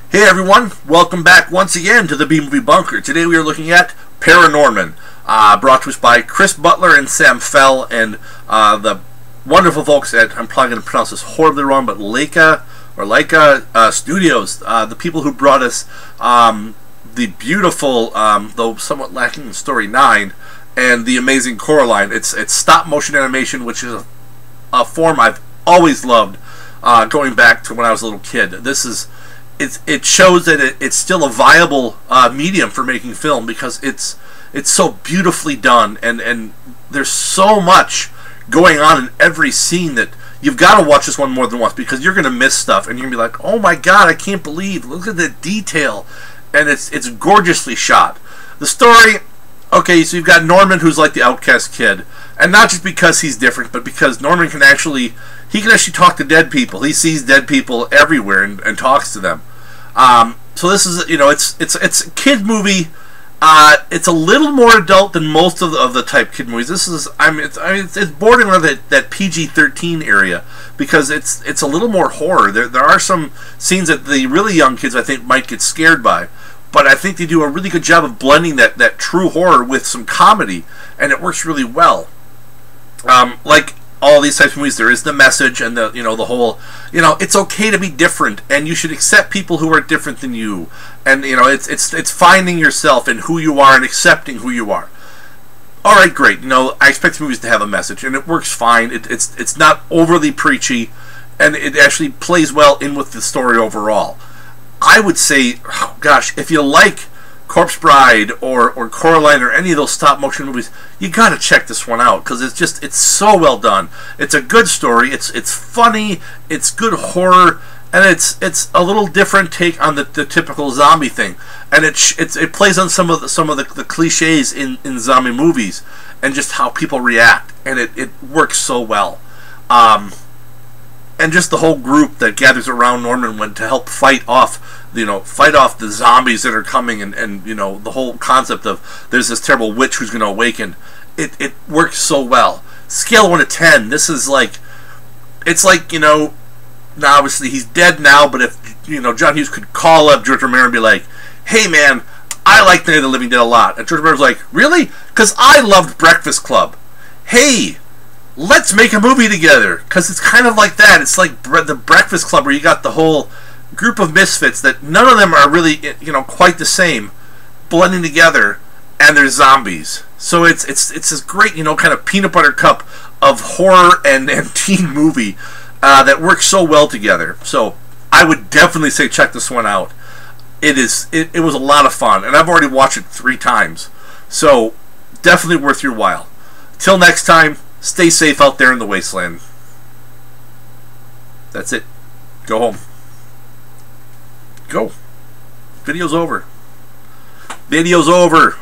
Hey everyone, welcome back once again to the B-Movie Bunker. Today we are looking at ParaNorman, brought to us by Chris Butler and Sam Fell, and the wonderful folks at, I'm probably going to pronounce this horribly wrong, but Leica Studios, the people who brought us the beautiful, though somewhat lacking in Story 9, and the amazing Coraline. It's stop motion animation, which is a form I've always loved, going back to when I was a little kid. It shows that it's still a viable medium for making film, because it's so beautifully done, and there's so much going on in every scene that you've got to watch this one more than once, because you're going to miss stuff and you're going to be like, oh my god, I can't believe, look at the detail, and it's gorgeously shot. The story, okay, so you've got Norman, who's like the outcast kid, and not just because he's different, but because Norman can actually talk to dead people. He sees dead people everywhere and talks to them. So this is, it's a kid movie. It's a little more adult than most of the type kid movies. This is, it's bordering on that PG-13 area, because it's a little more horror. There are some scenes that the really young kids, I think, might get scared by, but I think they do a really good job of blending that true horror with some comedy, and it works really well. Like all these types of movies, there is the message and the whole, it's okay to be different, and you should accept people who are different than you, and it's finding yourself and who you are and accepting who you are. All right, great. I expect movies to have a message, and it works fine. It's not overly preachy, and it actually plays well in with the story overall. I would say, oh gosh, if you like Corpse Bride or Coraline or any of those stop motion movies, you gotta check this one out, because it's so well done. It's a good story. It's funny. It's good horror, and it's a little different take on the typical zombie thing, and it plays on some of the cliches in zombie movies and just how people react, and it works so well. And just the whole group that gathers around Norman to help fight off the zombies that are coming, and the whole concept of there's this terrible witch who's going to awaken. It works so well. Scale of 1 to 10. This is like, it's like, now obviously he's dead now, but if John Hughes could call up George Romero and be like, hey man, I like Night of the Living Dead a lot, and George Romero's like, really? Because I loved Breakfast Club. Hey, let's make a movie together, because it's kind of like that. It's like the Breakfast Club, where you got the whole group of misfits that none of them are really quite the same, blending together, and they're zombies. So it's this great kind of peanut butter cup of horror and teen movie that works so well together. So I would definitely say check this one out. It was a lot of fun, and I've already watched it 3 times, so definitely worth your while. Till next time, stay safe out there in the wasteland. That's it. Go home. Go. Video's over. Video's over.